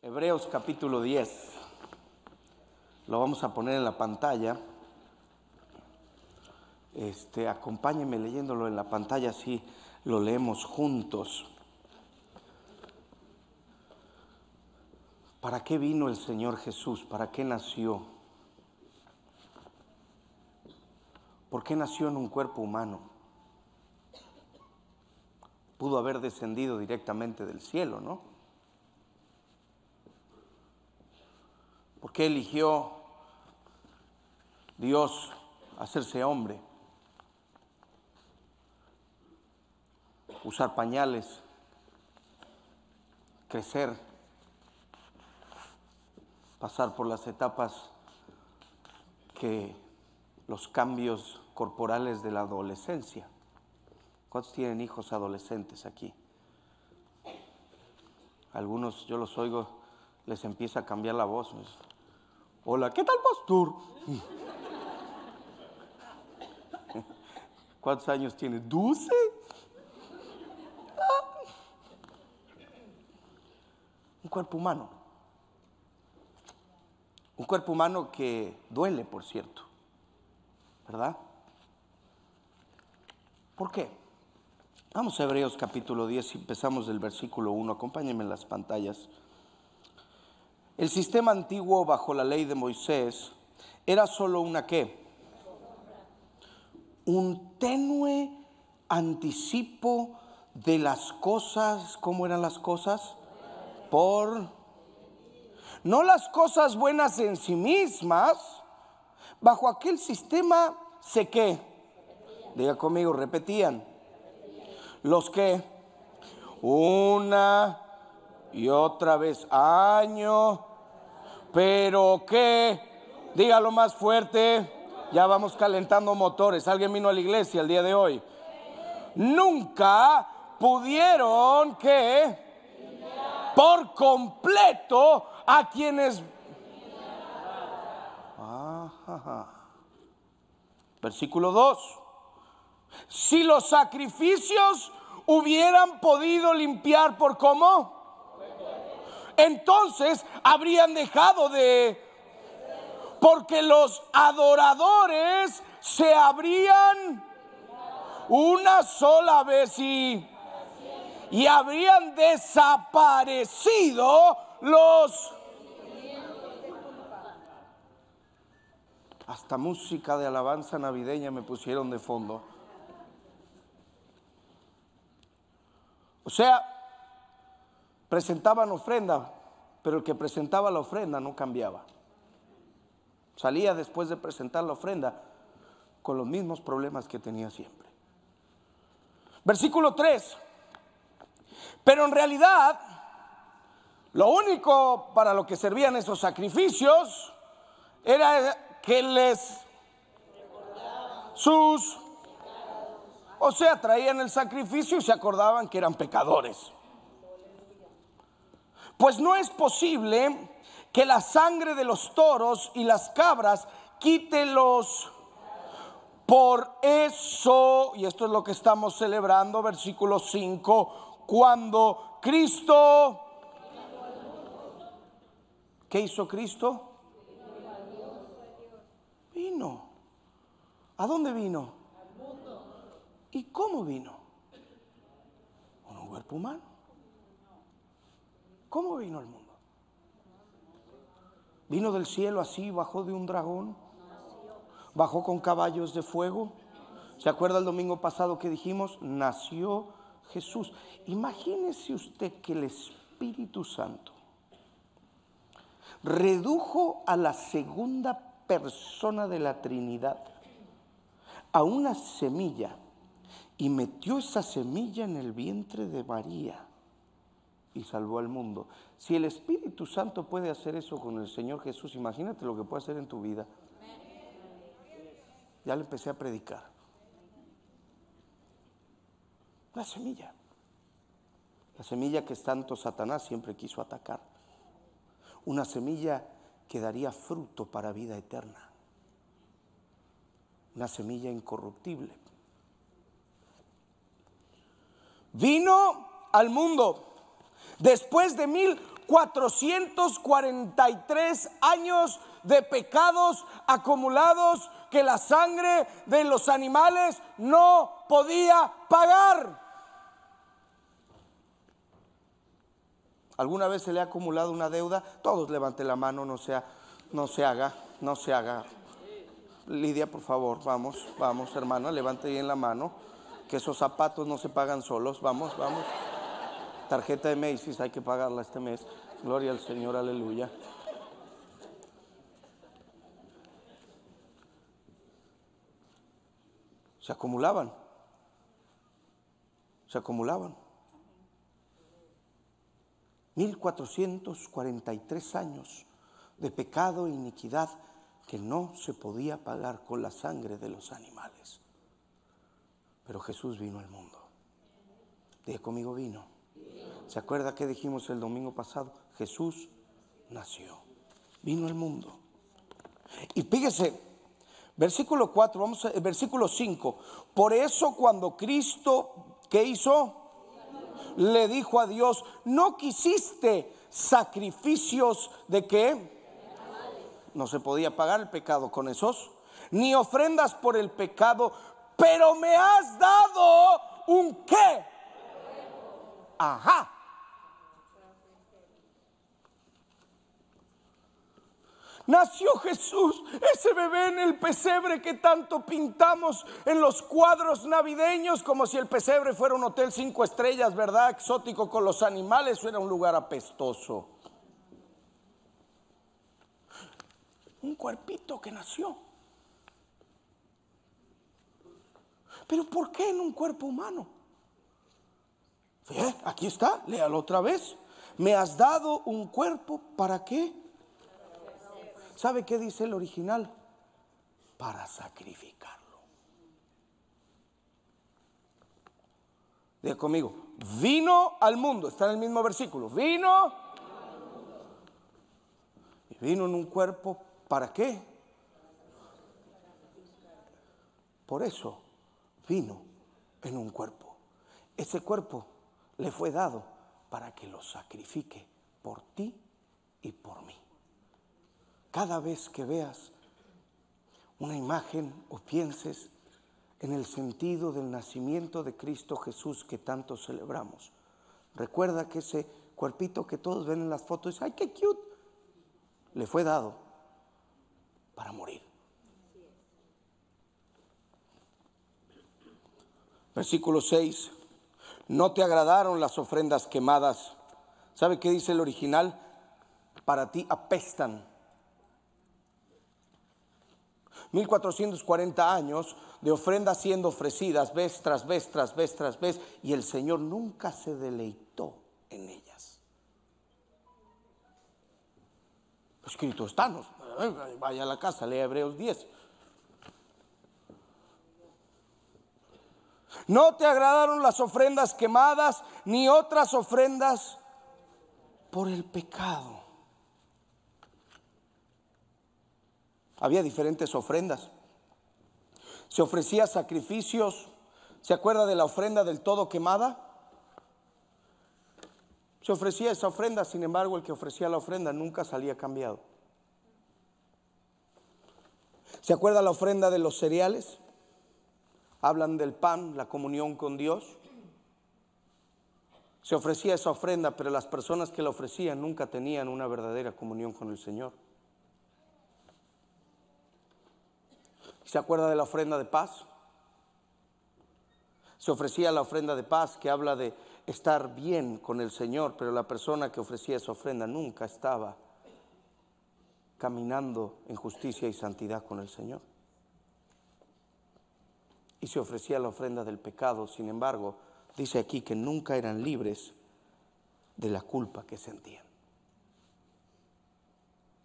Hebreos capítulo 10. Lo vamos a poner en la pantalla. Acompáñenme leyéndolo en la pantalla, así lo leemos juntos. ¿Para qué vino el Señor Jesús? ¿Para qué nació? ¿Por qué nació en un cuerpo humano? Pudo haber descendido directamente del cielo, ¿no? ¿Por qué eligió Dios hacerse hombre? Usar pañales, crecer, pasar por las etapas que los cambios corporales de la adolescencia. ¿Cuántos tienen hijos adolescentes aquí? Algunos, yo los oigo, les empieza a cambiar la voz. Hola, ¿qué tal, pastor? ¿Cuántos años tiene? ¿12? Un cuerpo humano. Un cuerpo humano que duele, por cierto. ¿Verdad? ¿Por qué? Vamos a Hebreos capítulo 10 y empezamos del versículo 1. Acompáñenme en las pantallas. El sistema antiguo bajo la ley de Moisés era solo una ¿qué? Un tenue anticipo de las cosas. ¿Cómo eran las cosas? No las cosas buenas en sí mismas. Bajo aquel sistema se ¿qué? Diga conmigo, repetían. Los que una y otra vez año, pero que, dígalo más fuerte, ya vamos calentando motores. Alguien vino a la iglesia el día de hoy. Nunca pudieron que por completo a quienes. Versículo 2. Si los sacrificios hubieran podido limpiar por ¿cómo? Entonces habrían dejado de, porque los adoradores se habrían una sola vez y habrían desaparecido los. Hasta música de alabanza navideña me pusieron de fondo. O sea, presentaban ofrenda, pero el que presentaba la ofrenda no cambiaba. Salía después de presentar la ofrenda con los mismos problemas que tenía siempre. Versículo 3. Pero en realidad, lo único para lo que servían esos sacrificios era que traían el sacrificio y se acordaban que eran pecadores. Pues no es posible que la sangre de los toros y las cabras quite los. Por eso, y esto es lo que estamos celebrando, versículo 5, cuando Cristo, ¿qué hizo Cristo? Vino. ¿A dónde vino? ¿Y cómo vino? Con un cuerpo humano. ¿Cómo vino al mundo? ¿Vino del cielo así, bajó de un dragón? ¿Bajó con caballos de fuego? ¿Se acuerda el domingo pasado que dijimos? Nació Jesús. Imagínese usted que el Espíritu Santo redujo a la segunda persona de la Trinidad a una semilla y metió esa semilla en el vientre de María y salvó al mundo. Si el Espíritu Santo puede hacer eso con el Señor Jesús, imagínate lo que puede hacer en tu vida. Ya le empecé a predicar. La semilla que tanto Satanás siempre quiso atacar. Una semilla que daría fruto para vida eterna. Una semilla incorruptible. Vino al mundo después de 1443 años de pecados acumulados que la sangre de los animales no podía pagar. ¿Alguna vez se le ha acumulado una deuda? Todos levante la mano, no se haga. Lidia, por favor, vamos, hermana, levante bien la mano, que esos zapatos no se pagan solos, vamos. Tarjeta de Macy's hay que pagarla este mes, gloria al Señor, aleluya. Se acumulaban. 1443 años de pecado e iniquidad que no se podía pagar con la sangre de los animales. Pero Jesús vino al mundo. Diga conmigo, vino. ¿Se acuerda que dijimos el domingo pasado? Jesús nació, vino al mundo. Y fíjese, versículo 4, versículo 5. Por eso cuando Cristo, ¿qué hizo? Le dijo a Dios: no quisiste sacrificios de qué. No se podía pagar el pecado con esos, ni ofrendas por el pecado, pero me has dado un qué. Ajá. Nació Jesús, ese bebé en el pesebre que tanto pintamos en los cuadros navideños, como si el pesebre fuera un hotel 5 estrellas, ¿verdad? Exótico con los animales, o era un lugar apestoso. Un cuerpito que nació. Pero ¿por qué en un cuerpo humano? Aquí está, léalo otra vez. Me has dado un cuerpo, ¿para qué? ¿Sabe qué dice el original? Para sacrificarlo. Diga conmigo, vino al mundo, está en el mismo versículo. Vino en un cuerpo, ¿para qué? Por eso vino en un cuerpo. Ese cuerpo le fue dado para que lo sacrifique por ti y por mí. Cada vez que veas una imagen o pienses en el sentido del nacimiento de Cristo Jesús que tanto celebramos, recuerda que ese cuerpito que todos ven en las fotos, ¡ay, qué cute!, le fue dado para morir. Versículo 6. No te agradaron las ofrendas quemadas. ¿Sabe qué dice el original? Para ti apestan. 1440 años de ofrendas siendo ofrecidas vez tras vez, y el Señor nunca se deleitó en ellas. Escrito está, vaya a la casa, lea Hebreos 10. No te agradaron las ofrendas quemadas, ni otras ofrendas por el pecado. Había diferentes ofrendas. Se ofrecía sacrificios. ¿Se acuerda de la ofrenda del todo quemada? Se ofrecía esa ofrenda, sin embargo, el que ofrecía la ofrenda nunca salía cambiado. ¿Se acuerda la ofrenda de los cereales? Hablan del pan, la comunión con Dios. Se ofrecía esa ofrenda, pero las personas que la ofrecían nunca tenían una verdadera comunión con el Señor. ¿Se acuerda de la ofrenda de paz? Se ofrecía la ofrenda de paz, que habla de estar bien con el Señor, pero la persona que ofrecía esa ofrenda nunca estaba caminando en justicia y santidad con el Señor. Y se ofrecía la ofrenda del pecado, sin embargo, dice aquí que nunca eran libres de la culpa que sentían.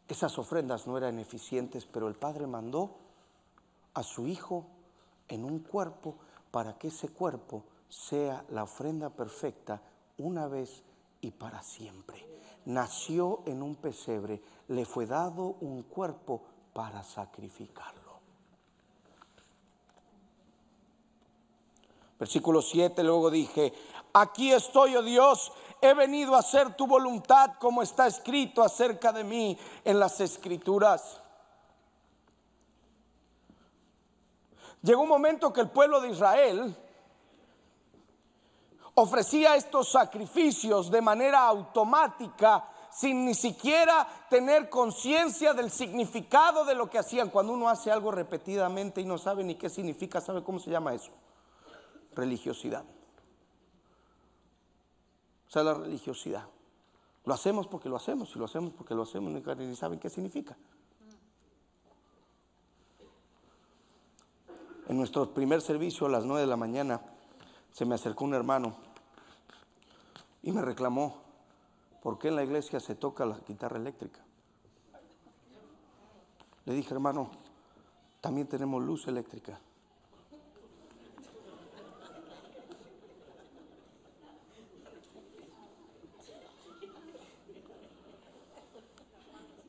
Esas ofrendas no eran eficientes, pero el Padre mandó a su Hijo en un cuerpo para que ese cuerpo sea la ofrenda perfecta una vez y para siempre. Nació en un pesebre, le fue dado un cuerpo para sacrificarlo. Versículo 7, luego dije: Aquí estoy, oh Dios, he venido a hacer tu voluntad como está escrito acerca de mí en las Escrituras. Llegó un momento que el pueblo de Israel ofrecía estos sacrificios de manera automática, sin ni siquiera tener conciencia del significado de lo que hacían. Cuando uno hace algo repetidamente y no sabe ni qué significa, ¿sabe cómo se llama eso? Religiosidad. O sea, la religiosidad. Lo hacemos porque lo hacemos, y lo hacemos porque lo hacemos, ni saben qué significa. En nuestro primer servicio a las 9 de la mañana se me acercó un hermano y me reclamó: ¿por qué en la iglesia se toca la guitarra eléctrica? Le dije: hermano, también tenemos luz eléctrica.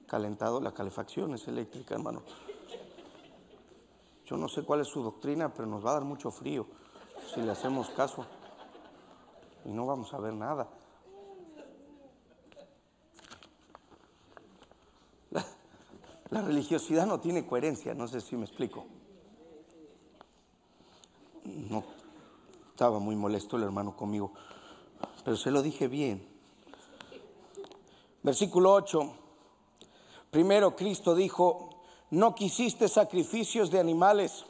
Calentado, la calefacción es eléctrica, hermano. Yo no sé cuál es su doctrina, pero nos va a dar mucho frío si le hacemos caso y no vamos a ver nada. La religiosidad no tiene coherencia, no sé si me explico. No, estaba muy molesto el hermano conmigo, pero se lo dije bien. Versículo 8. Primero Cristo dijo: no quisiste sacrificios de animales,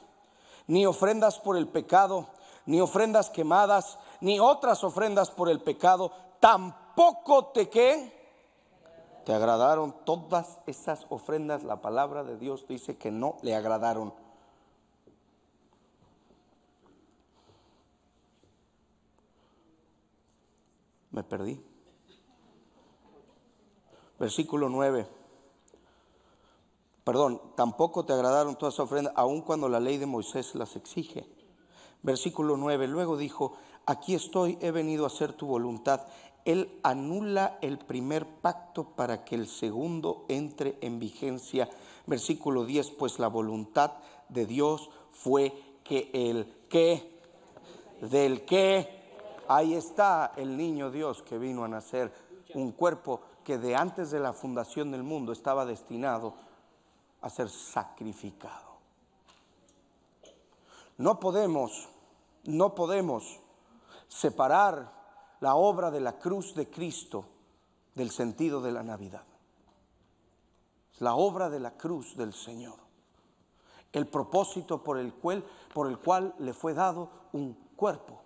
ni ofrendas por el pecado, ni ofrendas quemadas, ni otras ofrendas por el pecado. Tampoco te agradaron todas esas ofrendas. La palabra de Dios dice que no le agradaron. Me perdí. Versículo 9. Tampoco te agradaron todas esas ofrendas, aun cuando la ley de Moisés las exige. Versículo 9. Luego dijo: aquí estoy, he venido a hacer tu voluntad. Él anula el primer pacto para que el segundo entre en vigencia. Versículo 10. Pues la voluntad de Dios fue que ahí está el niño Dios que vino a nacer, un cuerpo que de antes de la fundación del mundo estaba destinado a ser sacrificado. No podemos separar la obra de la cruz de Cristo del sentido de la Navidad. La obra de la cruz del Señor, el propósito por el cual le fue dado un cuerpo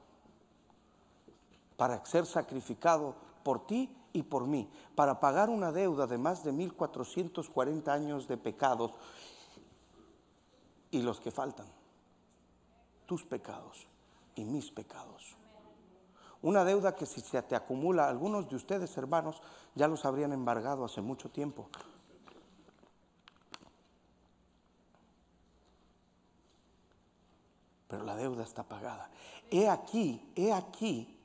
para ser sacrificado por ti y por mí, para pagar una deuda de más de 1440 años de pecados y los que faltan, tus pecados y mis pecados. Una deuda que si se te acumula, algunos de ustedes, hermanos, ya los habrían embargado hace mucho tiempo. Pero la deuda está pagada. He aquí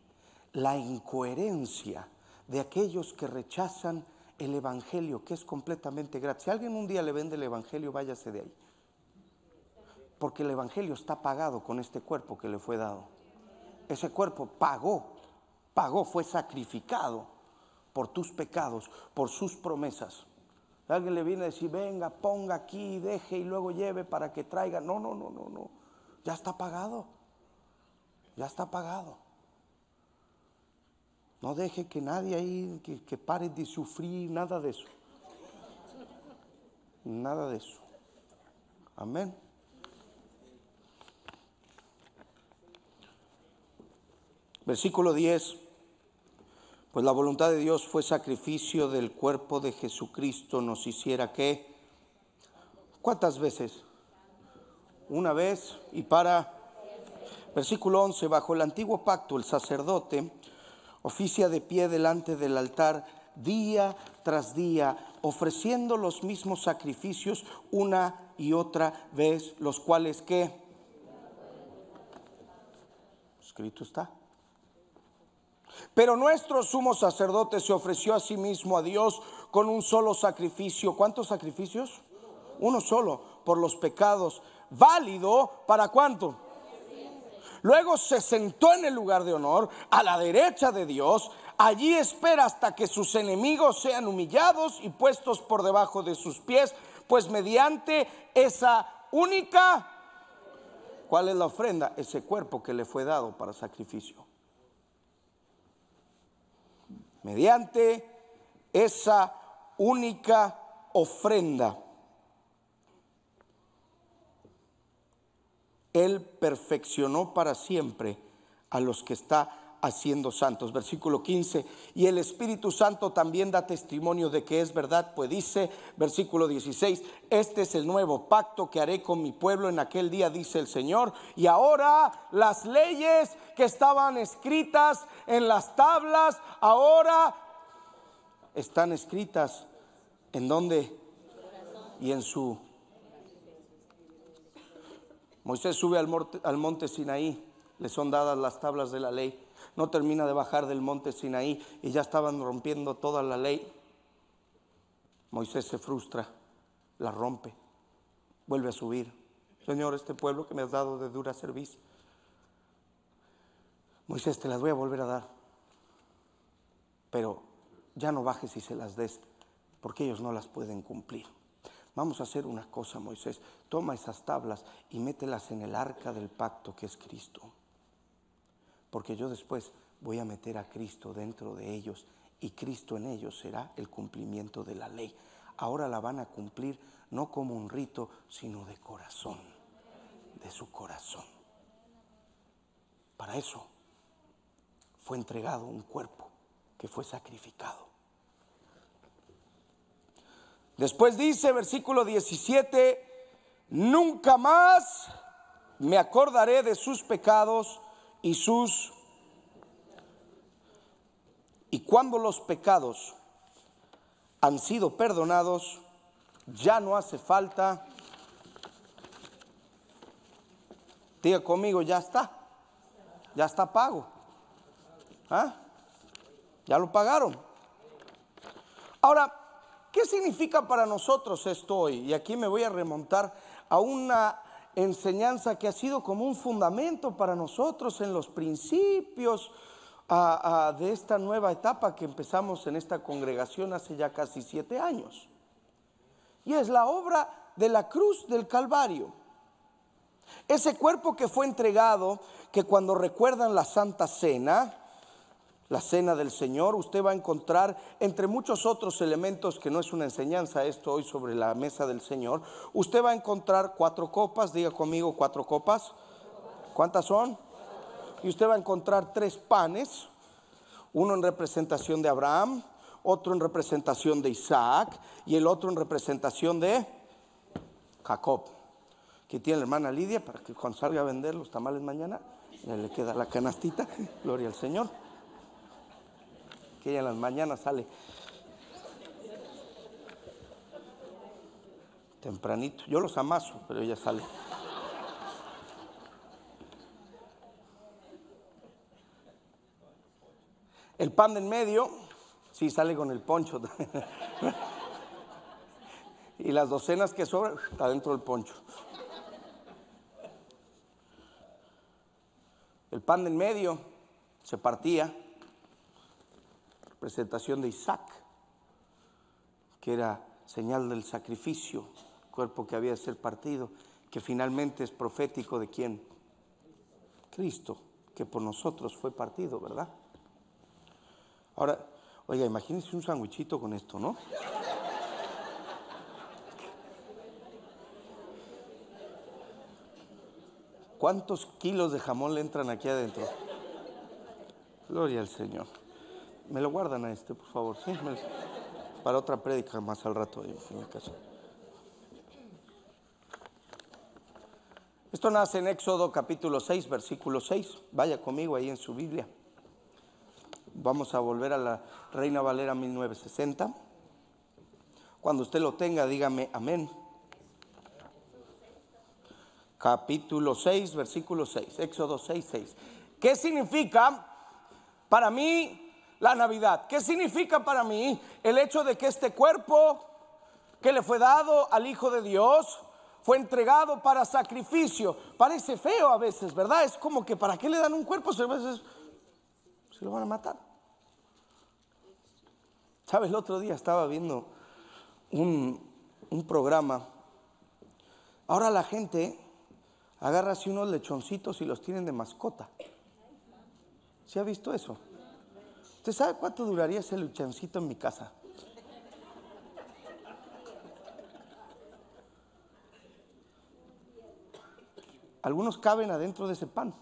la incoherencia de aquellos que rechazan el evangelio, que es completamente gratis. Si alguien un día le vende el evangelio, váyase de ahí, porque el evangelio está pagado con este cuerpo que le fue dado. Ese cuerpo pagó, fue sacrificado por tus pecados, por sus promesas. Alguien le viene a decir: venga, ponga aquí, deje y luego lleve para que traiga. No, ya está pagado, ya está pagado. No deje que nadie ahí que pare de sufrir, nada de eso. Nada de eso. Amén. Versículo 10. Pues la voluntad de Dios fue sacrificio del cuerpo de Jesucristo, nos hiciera ¿qué? ¿Cuántas veces? Una vez y para. Versículo 11. Bajo el antiguo pacto el sacerdote oficia de pie delante del altar día tras día, ofreciendo los mismos sacrificios una y otra vez, los cuales ¿qué? Escrito está. Pero nuestro sumo sacerdote se ofreció a sí mismo a Dios con un solo sacrificio. ¿Cuántos sacrificios? Uno solo, por los pecados. ¿Válido para cuánto? Luego se sentó en el lugar de honor, a la derecha de Dios. Allí espera hasta que sus enemigos sean humillados y puestos por debajo de sus pies. Pues mediante esa única, ¿cuál es la ofrenda? Ese cuerpo que le fue dado para sacrificio. Mediante esa única ofrenda, Él perfeccionó para siempre a los que está haciendo santos. Versículo 15, y el Espíritu Santo también da testimonio de que es verdad, pues dice, versículo 16, este es el nuevo pacto que haré con mi pueblo en aquel día, dice el Señor. Y ahora las leyes que estaban escritas en las tablas, ahora están escritas ¿en dónde? Y en su... Moisés sube al monte Sinaí, le son dadas las tablas de la ley. No termina de bajar del monte Sinaí y ya estaban rompiendo toda la ley. Moisés se frustra, la rompe, vuelve a subir. Señor, este pueblo que me has dado de dura cerviz, Moisés, te las voy a volver a dar, pero ya no bajes y se las des, porque ellos no las pueden cumplir. Vamos a hacer una cosa, Moisés, toma esas tablas y mételas en el arca del pacto que es Cristo, porque yo después voy a meter a Cristo dentro de ellos y Cristo en ellos será el cumplimiento de la ley. Ahora la van a cumplir no como un rito, sino de corazón, de su corazón. Para eso fue entregado un cuerpo que fue sacrificado. Después dice, versículo 17, nunca más me acordaré de sus pecados y cuando los pecados han sido perdonados, ya no hace falta. Diga conmigo, ya está pago. ¿Ah? Ya lo pagaron. Ahora, ¿qué significa para nosotros esto hoy? Y aquí me voy a remontar a una enseñanza que ha sido como un fundamento para nosotros en los principios de esta nueva etapa que empezamos en esta congregación hace ya casi 7 años. Y es la obra de la cruz del Calvario. Ese cuerpo que fue entregado, que cuando recuerdan la Santa Cena, la cena del Señor, usted va a encontrar entre muchos otros elementos, que no es una enseñanza esto hoy sobre la mesa del Señor, usted va a encontrar 4 copas, diga conmigo 4 copas. ¿Cuántas son? Y usted va a encontrar 3 panes, uno en representación de Abraham, otro en representación de Isaac y el otro en representación de Jacob. Aquí tiene la hermana Lidia para que cuando salga a vender los tamales mañana, ya le queda la canastita, gloria al Señor. Que ella en las mañanas sale tempranito. Yo los amaso, pero ella sale. El pan de en medio, sí sale con el poncho. Y las docenas que sobran, está dentro del poncho. El pan de en medio se partía. Presentación de Isaac, que era señal del sacrificio, cuerpo que había de ser partido, que finalmente es profético de quién, Cristo, que por nosotros fue partido, ¿verdad? Ahora, oiga, imagínense un sándwichito con esto, ¿no? ¿Cuántos kilos de jamón le entran aquí adentro? Gloria al Señor. Me lo guardan a por favor, ¿sí? Para otra prédica más al rato en mi casa. Esto nace en Éxodo capítulo 6, versículo 6. Vaya conmigo ahí en su Biblia. Vamos a volver a la Reina Valera 1960. Cuando usted lo tenga, dígame amén. Capítulo 6, versículo 6. Éxodo 6, 6. ¿Qué significa para mí la Navidad? ¿Qué significa para mí el hecho de que este cuerpo que le fue dado al Hijo de Dios fue entregado para sacrificio. Parece feo a veces, ¿verdad? Es como que ¿para qué le dan un cuerpo si a veces se lo van a matar? ¿Sabes? El otro día estaba viendo un programa. Ahora la gente agarra así unos lechoncitos y los tienen de mascota. ¿Sí ha visto eso? ¿Usted sabe cuánto duraría ese lechoncito en mi casa? Algunos caben adentro de ese pan.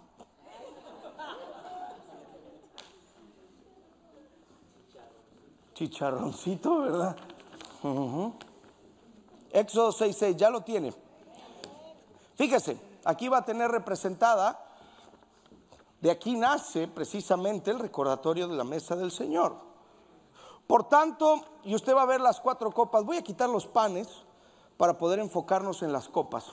Chicharroncito, ¿verdad? Éxodo 6:6, ya lo tiene. Fíjese, aquí va a tener representada, de aquí nace precisamente el recordatorio de la mesa del Señor. Por tanto, y usted va a ver las 4 copas. Voy a quitar los panes para poder enfocarnos en las copas.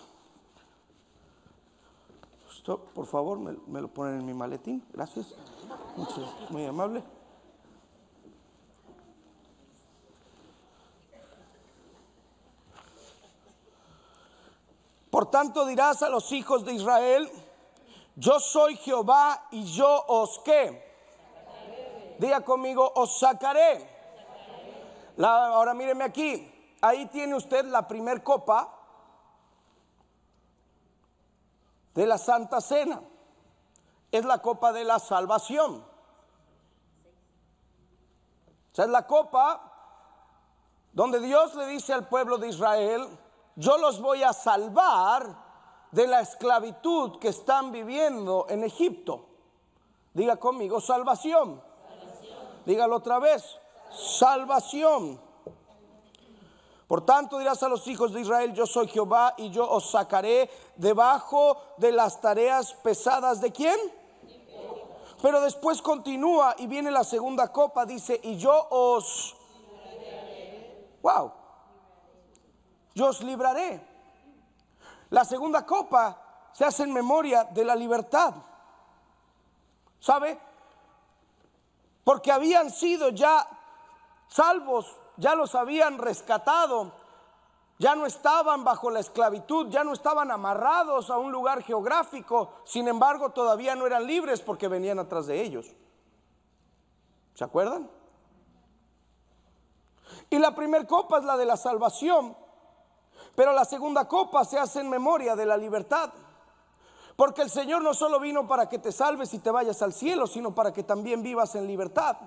Esto, por favor, me lo ponen en mi maletín. Gracias. Muy amable. Por tanto dirás a los hijos de Israel: yo soy Jehová y yo os ¿qué? Diga conmigo: os sacaré. Ahora míreme aquí. Ahí tiene usted la primer copa de la Santa Cena. Es la copa de la salvación. O sea, es la copa donde Dios le dice al pueblo de Israel: yo los voy a salvar de la esclavitud que están viviendo en Egipto. Diga conmigo: salvación. Dígalo otra vez: salvación. Por tanto dirás a los hijos de Israel: yo soy Jehová y yo os sacaré debajo de las tareas pesadas ¿de quién? Pero después continúa y viene la segunda copa, dice: y yo os yo os libraré. La segunda copa se hace en memoria de la libertad. ¿Sabe? Porque habían sido ya salvos, ya los habían rescatado, ya no estaban bajo la esclavitud, ya no estaban amarrados a un lugar geográfico. Sin embargo, todavía no eran libres porque venían atrás de ellos. ¿Se acuerdan? Y la primera copa es la de la salvación, pero la segunda copa se hace en memoria de la libertad. Porque el Señor no solo vino para que te salves y te vayas al cielo, sino para que también vivas en libertad.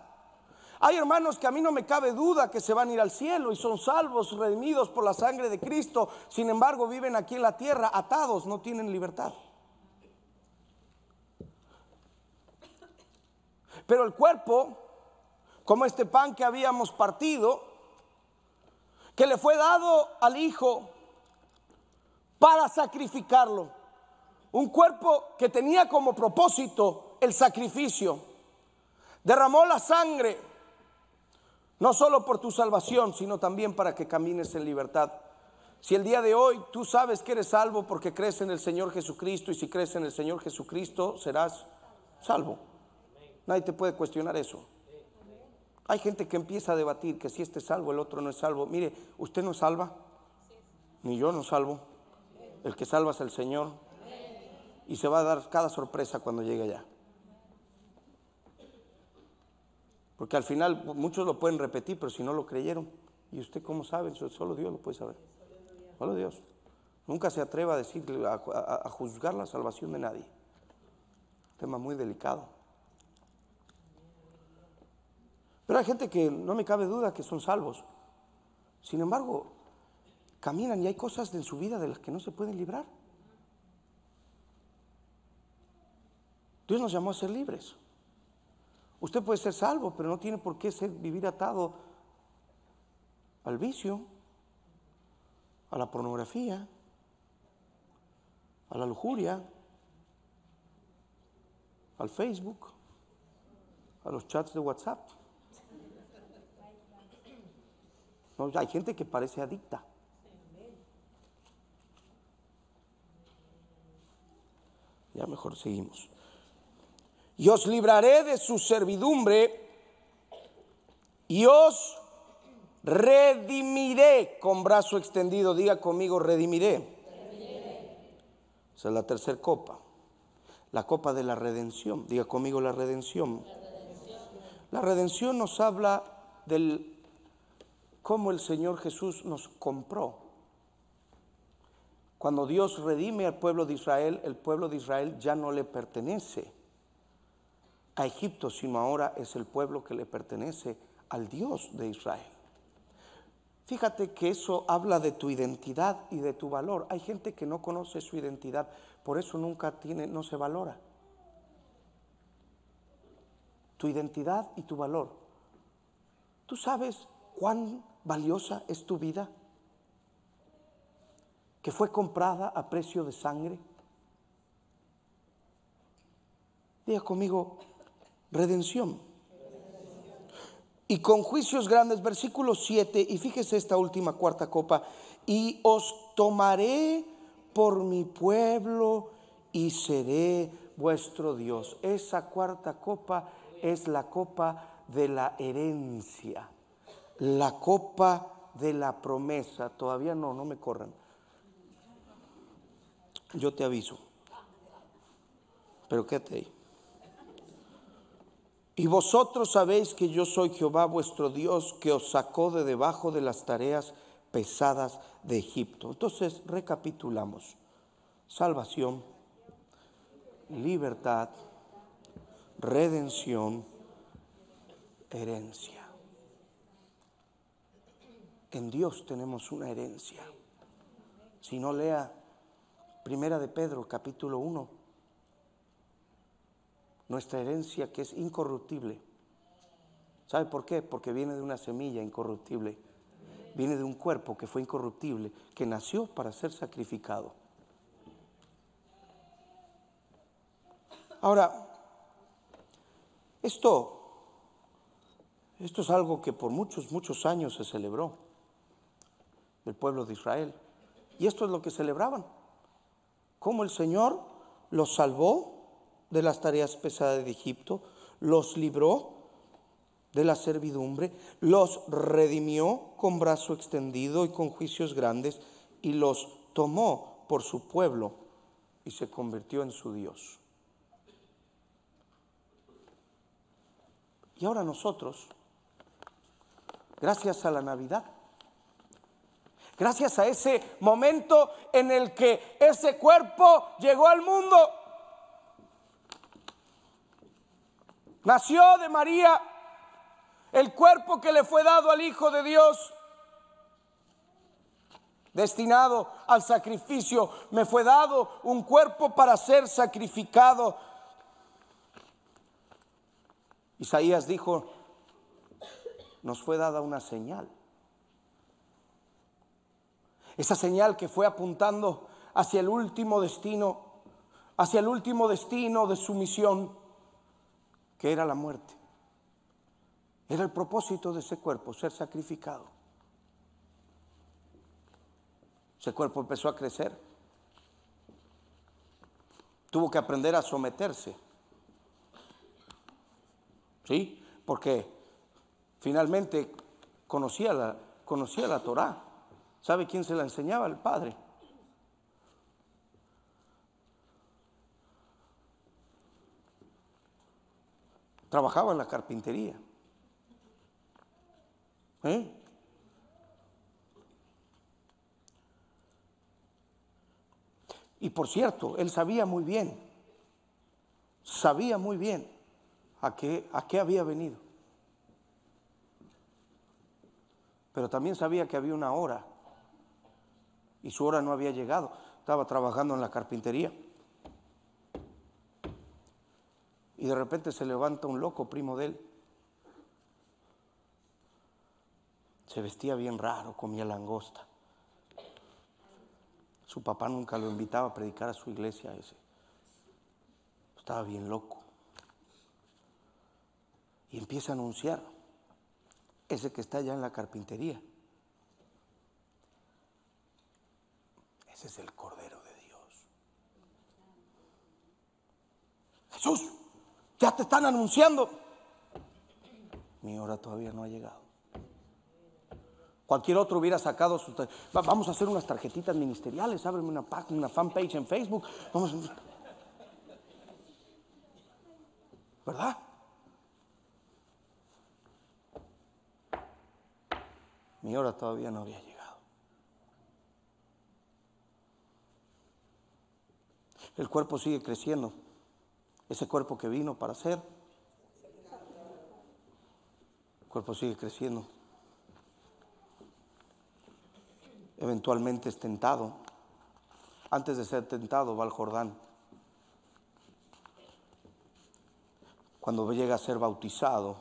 Hay hermanos que a mí no me cabe duda que se van a ir al cielo y son salvos, redimidos por la sangre de Cristo. Sin embargo, viven aquí en la tierra atados, no tienen libertad. Pero el cuerpo, como este pan que habíamos partido, que le fue dado al Hijo para sacrificarlo, un cuerpo que tenía como propósito el sacrificio, derramó la sangre no solo por tu salvación, sino también para que camines en libertad. Si el día de hoy tú sabes que eres salvo porque crees en el Señor Jesucristo, y si crees en el Señor Jesucristo serás salvo. Nadie te puede cuestionar eso. Hay gente que empieza a debatir que si este es salvo, el otro no es salvo. Mire, usted no salva, ni yo no salvo. El que salva es el Señor, y se va a dar cada sorpresa cuando llegue allá. Porque al final muchos lo pueden repetir, pero si no lo creyeron, ¿y usted cómo sabe? Solo Dios lo puede saber. Solo Dios. Nunca se atreva a decirle, a juzgar la salvación de nadie. Tema muy delicado. Pero hay gente que no me cabe duda que son salvos. Sin embargo, caminan y hay cosas en su vida de las que no se pueden librar. Dios nos llamó a ser libres. Usted puede ser salvo, pero no tiene por qué vivir atado al vicio, a la pornografía, a la lujuria, al Facebook, a los chats de WhatsApp. No, hay gente que parece adicta. Ya mejor seguimos. Y os libraré de su servidumbre y os redimiré con brazo extendido. Diga conmigo: redimiré. Esa es la tercera copa. La copa de la redención. Diga conmigo la redención. La redención nos habla del cómo el Señor Jesús nos compró. Cuando Dios redime al pueblo de Israel, el pueblo de Israel ya no le pertenece a Egipto, sino ahora es el pueblo que le pertenece al Dios de Israel. Fíjate que eso habla de tu identidad y de tu valor. Hay gente que no conoce su identidad, por eso no se valora. Tu identidad y tu valor. ¿Tú sabes cuán valiosa es tu vida? Que fue comprada a precio de sangre. Diga conmigo, redención. Y con juicios grandes, versículo 7, y fíjese esta última cuarta copa, y os tomaré por mi pueblo y seré vuestro Dios. Esa cuarta copa es la copa de la herencia, la copa de la promesa. Todavía no me corran. Yo te aviso. Pero quédate ahí. Y vosotros sabéis que yo soy Jehová vuestro Dios, que os sacó de debajo de las tareas pesadas de Egipto. Entonces recapitulamos: salvación, libertad, redención, herencia. En Dios tenemos una herencia. Si no, lea Primera de Pedro, capítulo 1. Nuestra herencia, que es incorruptible. ¿Sabe por qué? Porque viene de una semilla incorruptible. Viene de un cuerpo que fue incorruptible, que nació para ser sacrificado. Ahora, esto es algo que por muchos años se celebró del pueblo de Israel. Y esto es lo que celebraban. Cómo el Señor los salvó de las tareas pesadas de Egipto, los libró de la servidumbre, los redimió con brazo extendido y con juicios grandes, y los tomó por su pueblo y se convirtió en su Dios. Y ahora nosotros, gracias a la Navidad, gracias a ese momento en el que ese cuerpo llegó al mundo, nació de María, el cuerpo que le fue dado al Hijo de Dios, destinado al sacrificio. Me fue dado un cuerpo para ser sacrificado. Isaías dijo: nos fue dada una señal. Esa señal que fue apuntando hacia el último destino de su misión, que era la muerte. Era el propósito de ese cuerpo, ser sacrificado. Ese cuerpo empezó a crecer. Tuvo que aprender a someterse. ¿Sí? Porque finalmente conocía la Torá. ¿Sabe quién se la enseñaba? El Padre. Trabajaba en la carpintería. Y por cierto, él sabía muy bien a qué había venido. Pero también sabía que había una hora y su hora no había llegado. Estaba trabajando en la carpintería y de repente se levanta un loco primo de él. Se vestía bien raro, comía langosta. Su papá nunca lo invitaba a predicar a su iglesia ese. Estaba bien loco. Y empieza a anunciar: ese que está allá en la carpintería, ese es el Cordero de Dios. Jesús, ya te están anunciando. Mi hora todavía no ha llegado. Cualquier otro hubiera sacado vamos a hacer unas tarjetitas ministeriales, ábreme una fanpage en Facebook, ¿verdad? Mi hora todavía no había llegado. El cuerpo sigue creciendo. Ese cuerpo que vino para ser, el cuerpo sigue creciendo. Eventualmente es tentado. Antes de ser tentado va al Jordán. Cuando llega a ser bautizado,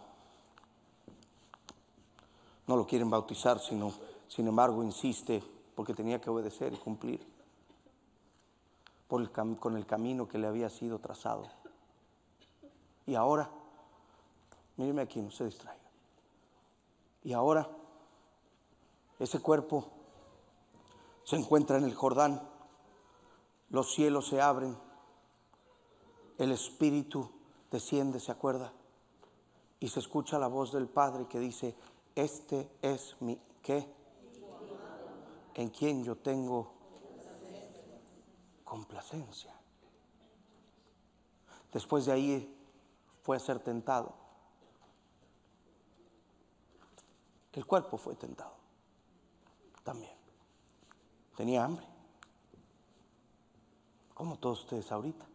no lo quieren bautizar, sin embargo insiste porque tenía que obedecer y cumplir con el camino que le había sido trazado. Y ahora, míreme aquí, no se distraiga. Y ahora, ese cuerpo se encuentra en el Jordán, los cielos se abren, el Espíritu desciende, ¿se acuerda? Y se escucha la voz del Padre que dice: este es mi, ¿qué? En quien yo tengo complacencia. Después de ahí fue a ser tentado. El cuerpo fue tentado también. Tenía hambre, como todos ustedes ahorita.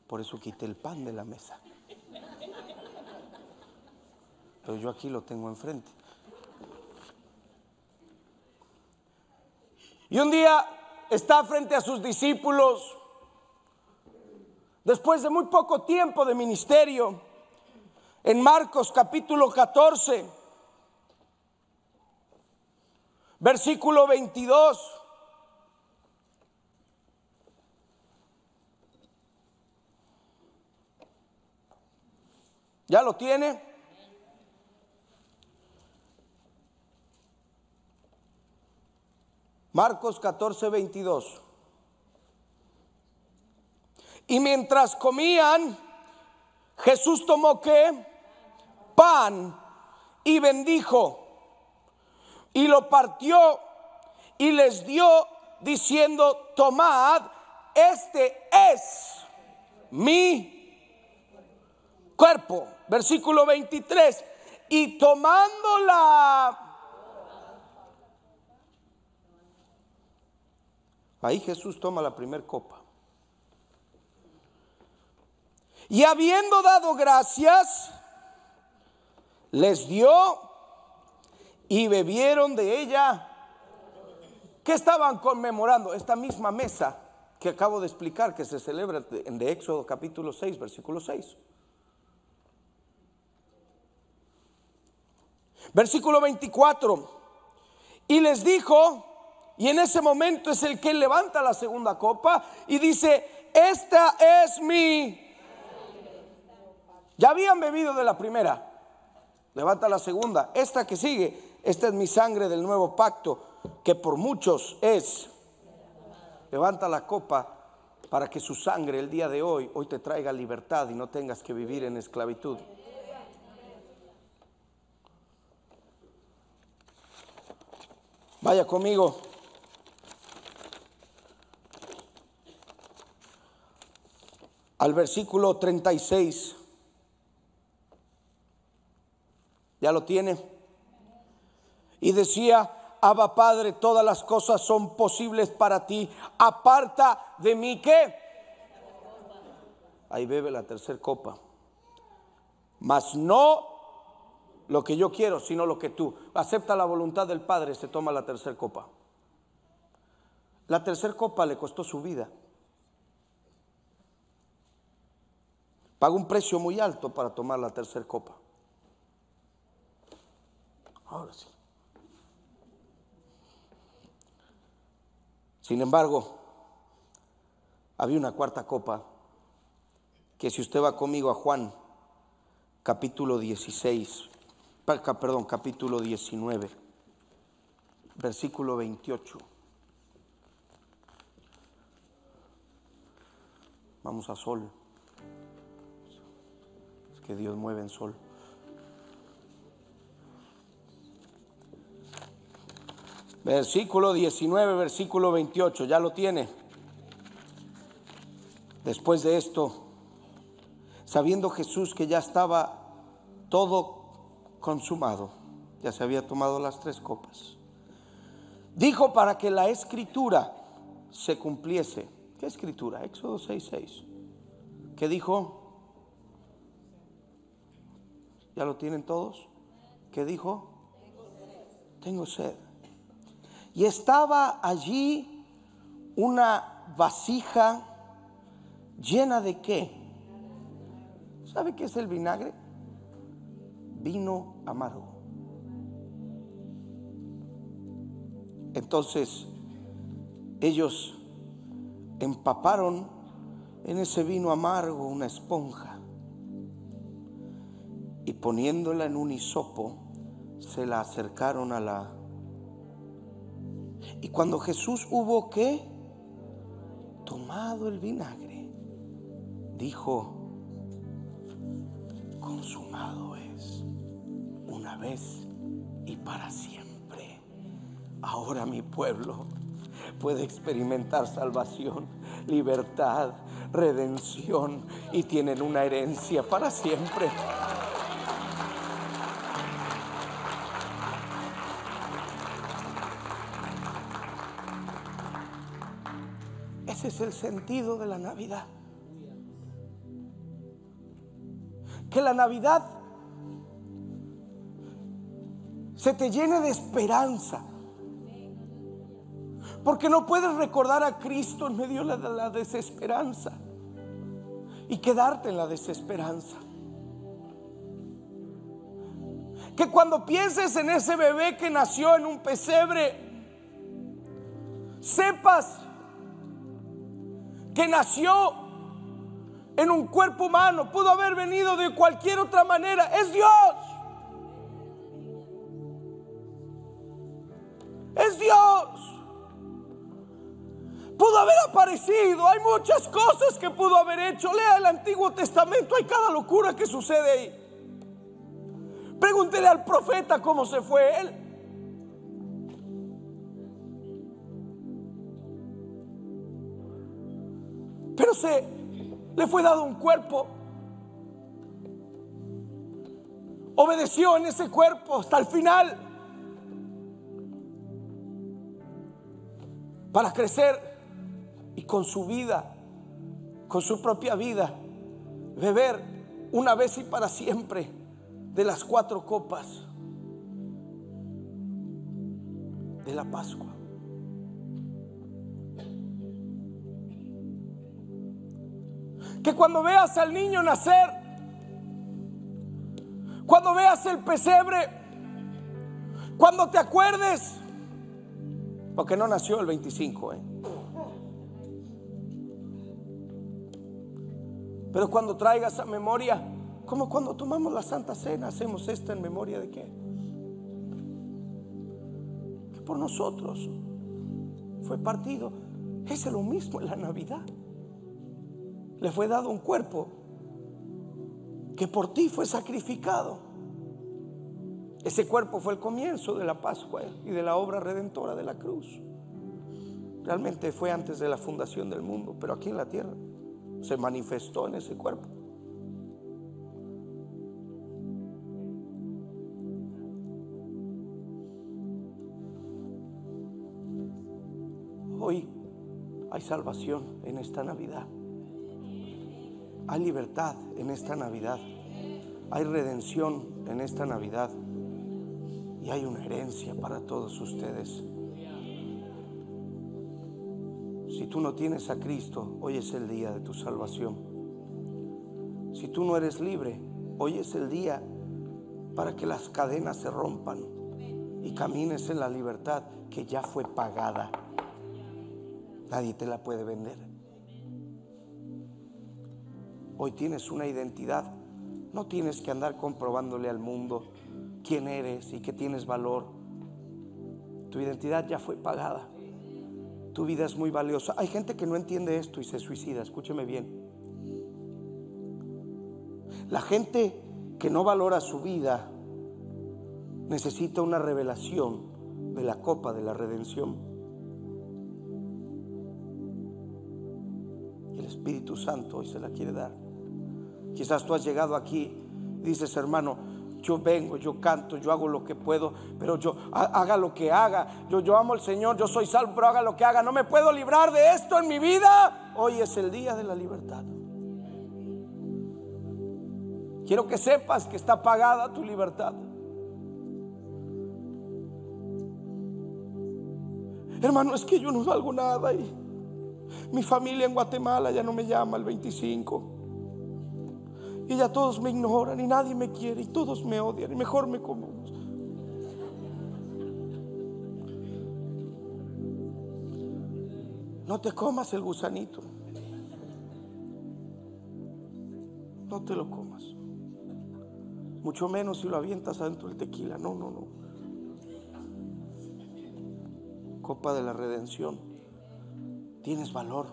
Por eso quité el pan de la mesa. Pero yo aquí lo tengo enfrente. Y un día está frente a sus discípulos, después de muy poco tiempo de ministerio, en Marcos capítulo 14, versículo 22. ¿Ya lo tiene? Marcos 14, 22. Y mientras comían, Jesús tomó ¿qué? Pan y bendijo y lo partió y les dio diciendo: tomad, este es mi cuerpo. Versículo 23. Y tomándola, ahí Jesús toma la primer copa. Y habiendo dado gracias, les dio y bebieron de ella. ¿Qué estaban conmemorando? Esta misma mesa que acabo de explicar, que se celebra de Éxodo capítulo 6, versículo 6. Versículo 24. Y les dijo, y en ese momento es el que levanta la segunda copa y dice: esta es mi. Ya habían bebido de la primera, levanta la segunda, esta que sigue: esta es mi sangre del nuevo pacto, que por muchos es. Levanta la copa para que su sangre el día de hoy te traiga libertad y no tengas que vivir en esclavitud. Vaya conmigo al versículo 36. ¿Ya lo tiene? Y decía: Abba Padre, todas las cosas son posibles para ti. Aparta de mí ¿qué? Ahí bebe la tercera copa. Mas no lo que yo quiero, sino lo que tú. Acepta la voluntad del Padre, se toma la tercera copa. La tercera copa le costó su vida. Pagó un precio muy alto para tomar la tercera copa. Ahora sí. Sin embargo, había una cuarta copa que, si usted va conmigo a Juan capítulo 16, capítulo 19, versículo 28. Vamos a Sol. Es que Dios mueve en Sol. Versículo 19, versículo 28, ya lo tiene. Después de esto, sabiendo Jesús que ya estaba todo consumado, ya se había tomado las 3 copas, dijo para que la escritura se cumpliese. ¿Qué escritura? Éxodo 6:6. ¿Qué dijo? ¿Ya lo tienen todos? ¿Qué dijo? Tengo sed. Y estaba allí una vasija llena de ¿qué? ¿Sabe qué es el vinagre? Vino amargo. Entonces ellos empaparon en ese vino amargo una esponja y poniéndola en un hisopo se la acercaron a la... Y cuando Jesús hubo ¿qué? Tomado el vinagre, dijo: consumado es, una vez y para siempre. Ahora mi pueblo puede experimentar salvación, libertad, redención y tienen una herencia para siempre. Ese es el sentido de la Navidad. Que la Navidad se te llene de esperanza, porque no puedes recordar a Cristo en medio de la desesperanza y quedarte en la desesperanza. Que cuando pienses en ese bebé que nació en un pesebre, sepas que nació en un cuerpo humano, pudo haber venido de cualquier otra manera, es Dios. Es Dios. Pudo haber aparecido, hay muchas cosas que pudo haber hecho. Lea el Antiguo Testamento, hay cada locura que sucede ahí. Pregúntele al profeta cómo se fue él. Pero le fue dado un cuerpo. Obedeció en ese cuerpo hasta el final para crecer y con su vida, con su propia vida, beber una vez y para siempre de las 4 copas de la Pascua. Que cuando veas al niño nacer, cuando veas el pesebre, cuando te acuerdes, porque no nació el 25, pero cuando traigas a memoria, como cuando tomamos la Santa Cena, hacemos esta en memoria de ¿qué? Que por nosotros fue partido. Es lo mismo en la Navidad. Le fue dado un cuerpo que por ti fue sacrificado. Ese cuerpo fue el comienzo de la Pascua y de la obra redentora de la cruz. Realmente fue antes de la fundación del mundo, pero aquí en la tierra se manifestó en ese cuerpo. Hoy hay salvación en esta Navidad. Hay libertad en esta Navidad. Hay redención en esta Navidad. Y hay una herencia para todos ustedes. Si tú no tienes a Cristo, hoy es el día de tu salvación. Si tú no eres libre, hoy es el día para que las cadenas se rompan y camines en la libertad que ya fue pagada. Nadie te la puede vender. Hoy tienes una identidad. No tienes que andar comprobándole al mundo quién eres y que tienes valor. Tu identidad ya fue pagada. Tu vida es muy valiosa. Hay gente que no entiende esto y se suicida. Escúcheme bien. La gente que no valora su vida necesita una revelación de la copa de la redención. Y el Espíritu Santo hoy se la quiere dar. Quizás tú has llegado aquí y dices: hermano, yo vengo, yo canto, yo hago lo que puedo, pero yo haga lo que haga, yo amo al Señor, yo soy salvo, pero haga lo que haga, no me puedo librar de esto en mi vida. Hoy es el día de la libertad. Quiero que sepas que está pagada tu libertad. Hermano, es que yo no valgo nada y mi familia en Guatemala ya no me llama el 25 y ya todos me ignoran y nadie me quiere y todos me odian y mejor me como. No te comas el gusanito, no te lo comas, mucho menos si lo avientas adentro del tequila. No, no, no. Copa de la redención, tienes valor.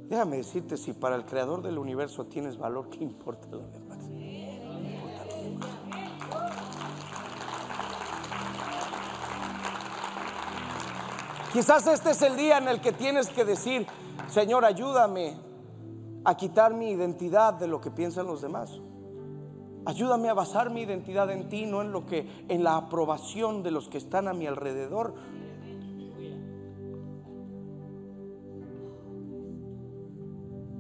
Déjame decirte, si para el creador del universo tienes valor, ¿qué importa lo demás? Quizás este es el día en el que tienes que decir: Señor, ayúdame a quitar mi identidad de lo que piensan los demás. Ayúdame a basar mi identidad en ti, no en la aprobación de los que están a mi alrededor.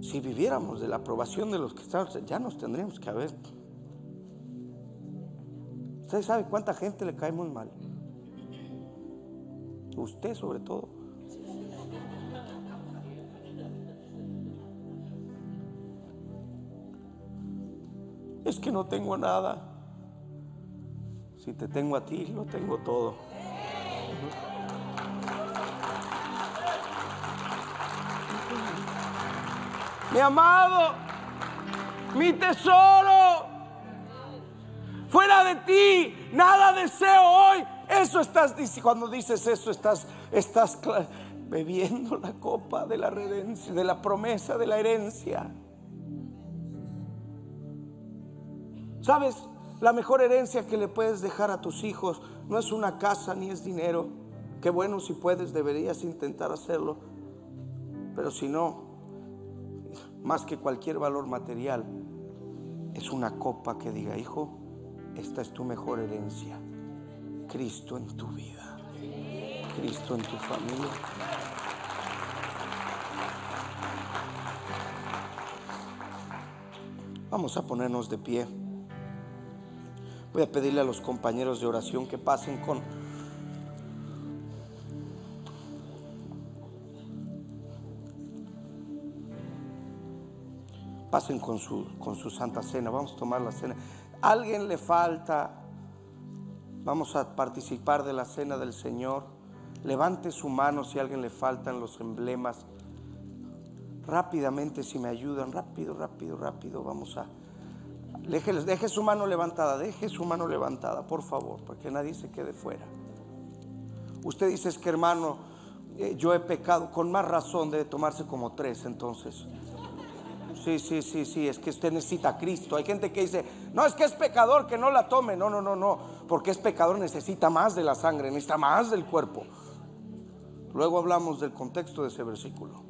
Si viviéramos de la aprobación de los que están, ya nos tendríamos que haber. ¿Usted sabe cuánta gente le caemos mal? Usted sobre todo. Es que no tengo nada. Si te tengo a ti, lo tengo todo. Mi amado, mi tesoro, fuera de ti nada deseo hoy. Eso estás diciendo. Cuando dices eso, estás bebiendo la copa de la redención, de la promesa de la herencia. ¿Sabes? La mejor herencia que le puedes dejar a tus hijos no es una casa ni es dinero. Qué bueno, si puedes, deberías intentar hacerlo. Pero si no, más que cualquier valor material, es una copa que diga: hijo, esta es tu mejor herencia. Cristo en tu vida, Cristo en tu familia. Vamos a ponernos de pie. Voy a pedirle a los compañeros de oración que pasen con su santa cena. Vamos a tomar la cena. ¿A alguien le falta? Vamos a participar de la cena del Señor. Levante su mano si a alguien le faltan los emblemas. Rápidamente, si me ayudan, rápido. Vamos a... Deje su mano levantada, por favor, para que nadie se quede fuera. Usted dice: es que hermano, yo he pecado. Con más razón debe tomarse como 3 entonces. Sí, es que usted necesita a Cristo. Hay gente que dice: no, es que es pecador, que no la tome. No, porque es pecador, necesita más de la sangre, necesita más del cuerpo. Luego hablamos del contexto de ese versículo.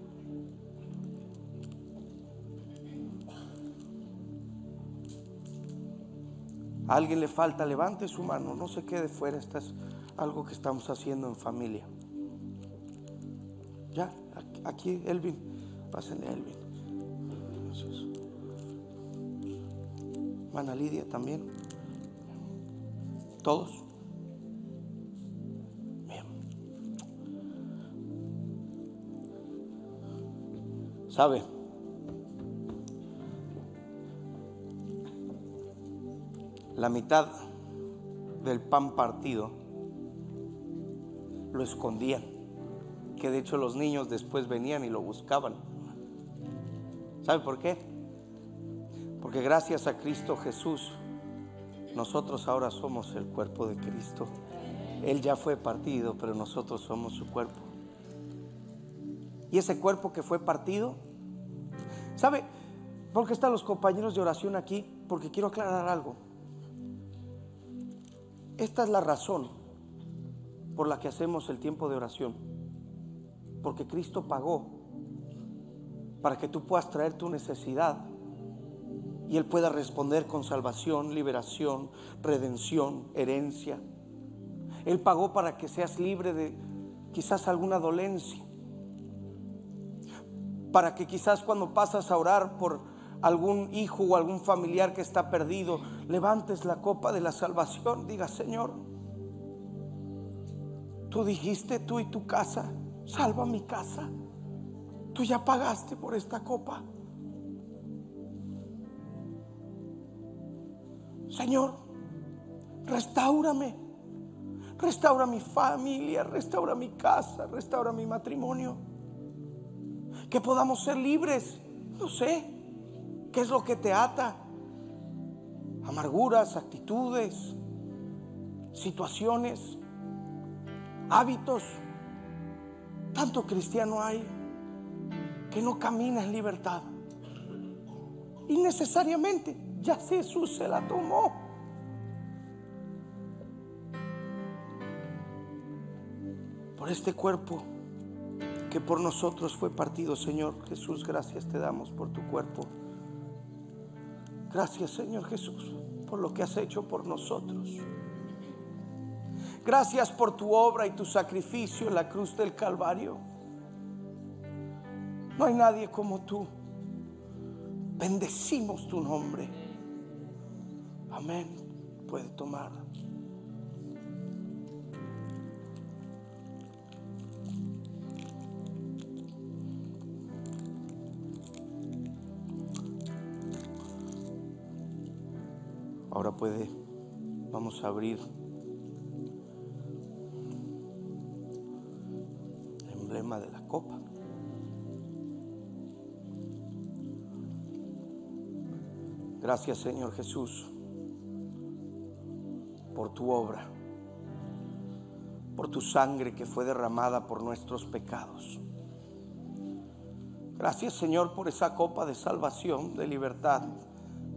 ¿A alguien le falta? Levante su mano, no se quede fuera. Esto es algo que estamos haciendo en familia. Ya, aquí Elvin, pásenle a Elvin. Hermana Lidia también. ¿Todos? Bien. ¿Sabe? La mitad del pan partido lo escondían, que de hecho los niños después venían y lo buscaban. ¿Sabe por qué? Porque gracias a Cristo Jesús, nosotros ahora somos el cuerpo de Cristo. Él ya fue partido, pero nosotros somos su cuerpo. Y ese cuerpo que fue partido, ¿sabe por qué están los compañeros de oración aquí? Porque quiero aclarar algo. Esta es la razón por la que hacemos el tiempo de oración. Porque Cristo pagó para que tú puedas traer tu necesidad y Él pueda responder con salvación, liberación, redención, herencia. Él pagó para que seas libre de quizás alguna dolencia, para que quizás cuando pasas a orar por algún hijo o algún familiar que está perdido, levantes la copa de la salvación. Diga: Señor, tú dijiste, tú y tu casa, salva mi casa. Tú ya pagaste por esta copa. Señor, restáurame. Restaura mi familia, restaura mi casa, restaura mi matrimonio. Que podamos ser libres. No sé qué es lo que te ata. Amarguras, actitudes, situaciones, hábitos. Tanto cristiano hay que no camina en libertad. Innecesariamente, ya Jesús se la tomó. Por este cuerpo que por nosotros fue partido, Señor Jesús, gracias te damos por tu cuerpo. Gracias, Señor Jesús, por lo que has hecho por nosotros. Gracias por tu obra y tu sacrificio en la cruz del Calvario. No hay nadie como tú. Bendecimos tu nombre. Amén. Puede tomar. Ahora puede, vamos a abrir el emblema de la copa. Gracias, Señor Jesús, por tu obra, por tu sangre que fue derramada por nuestros pecados. Gracias, Señor, por esa copa de salvación, de libertad,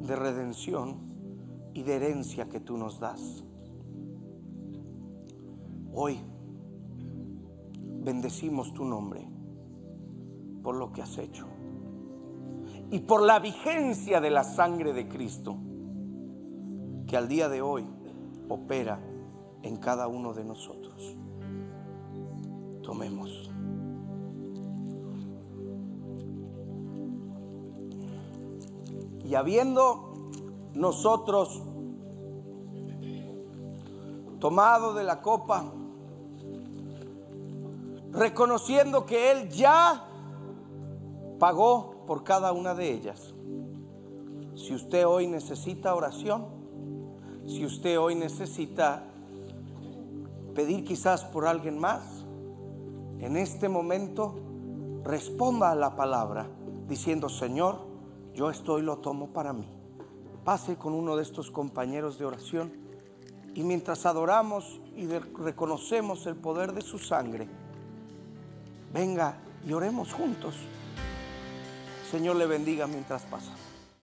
de redención y de herencia que tú nos das. Hoy bendecimos tu nombre por lo que has hecho y por la vigencia de la sangre de Cristo que al día de hoy opera en cada uno de nosotros. Tomemos. Y habiendo nosotros tomado de la copa, reconociendo que Él ya pagó por cada una de ellas. Si usted hoy necesita oración, si usted hoy necesita pedir quizás por alguien más, en este momento responda a la palabra diciendo: Señor, yo esto lo tomo para mí. Pase con uno de estos compañeros de oración y mientras adoramos y reconocemos el poder de su sangre, venga y oremos juntos. Señor le bendiga mientras pasa.